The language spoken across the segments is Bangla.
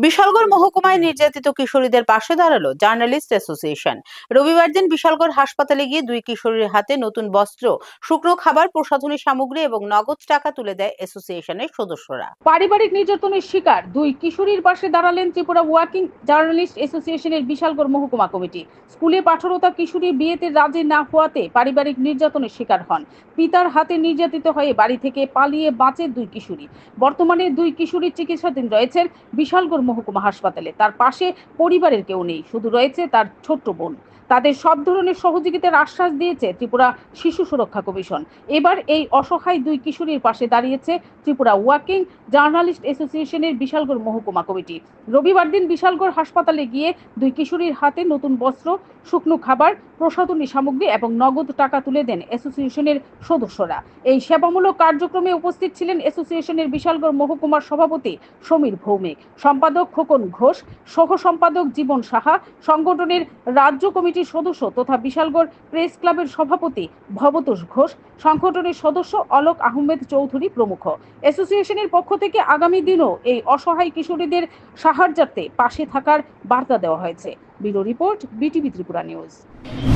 বিশালগড় মহকুমায় নির্যাতিত কিশোরীদের পাশে দাঁড়ালো জার্নালিস্ট অ্যাসোসিয়েশন। রবিবার দিন বিশালগড় হাসপাতালে গিয়ে দুই কিশোরীর হাতে নতুন বস্ত্র, শুকনো খাবার, প্রসাধনী সামগ্রী এবং নগদ টাকা তুলে দেয় অ্যাসোসিয়েশনের সদস্যরা। পারিবারিক নির্যাতনের শিকার দুই কিশোরীর পাশে দাঁড়ালেন ত্রিপুরা ওয়ার্কিং জার্নালিস্ট অ্যাসোসিয়েশনের বিশালগড় মহকুমা কমিটি। স্কুলে পাঠরতা কিশোরী বিয়েতে রাজি না হওয়াতে পারিবারিক নির্যাতনের শিকার হন। পিতার হাতে নির্যাতিত হয়ে বাড়ি থেকে পালিয়ে বাঁচে দুই কিশোরী। বর্তমানে দুই কিশোরীর চিকিৎসাধীন রয়েছেন বিশালগড় মহকুমা হাসপাতালে। তার পাশে পরিবারের কেউ নেই, শুধু রয়েছে তার ছোট্ট বোন। তাদের সব ধরনের সহযোগিতার আশ্বাস দিয়েছে ত্রিপুরা শিশু সুরক্ষা কমিশন। এবার এই অসহায় দুই কিশোরীর পাশে দাঁড়িয়েছে ত্রিপুরা ওয়ার্কিং জার্নালিস্ট অ্যাসোসিয়েশনের বিশালগড় মহকুমা কমিটি। রবিবার দিন বিশালগড় হাসপাতালে গিয়ে দুই কিশোরীর হাতে নতুন বস্ত্র, শুকনো খাবার, প্রসাধনী সামগ্রী এবং নগদ টাকা তুলে দেন অ্যাসোসিয়েশনের সদস্যরা। এই সেবামূলক কার্যক্রমে উপস্থিত ছিলেন অ্যাসোসিয়েশনের বিশালগড় মহকুমার সভাপতি সমীর ভৌমিক, সম্পাদক খোকন ঘোষ, সহ সম্পাদক জীবন সাহা, সংগঠনের রাজ্য কমিটির সদস্য তথা বিশালগড় প্রেস ক্লাবের সভাপতি ভবতোষ ঘোষ, সংগঠনের সদস্য অলোক আহমেদ চৌধুরী প্রমুখ। অ্যাসোসিয়েশনের পক্ষ থেকে আগামী দিনও এই অসহায় কিশোরীদের সাহায্যে পাশে থাকার বার্তা দেওয়া হয়েছে। Bureau report, BTV Tripura news.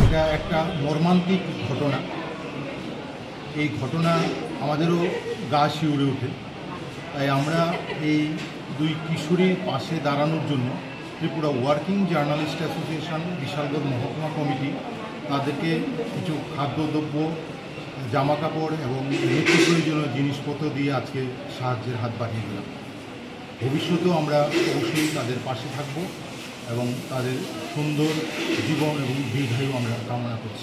এটা একটা মর্মান্তিক ঘটনা। এই ঘটনা আমাদেরও গা শিউরে ওঠে। তাই আমরা এই দুই কিশোরীর পাশে দাঁড়ানোর জন্য Tripura working journalist association Bishalgarh মহকুমা কমিটি তাদেরকে কিছু খাদ্যদ্রব্য, জামা কাপড় এবং নিত্য প্রয়োজনীয় জিনিসপত্র দিয়ে আজকে সাহায্যের হাত বাড়িয়ে দিলাম। ভবিষ্যতেও আমরা অবশ্যই তাদের পাশে থাকব এবং তাদের সুন্দর জীবন এবং দীর্ঘায়ু আমরা কামনা করছি।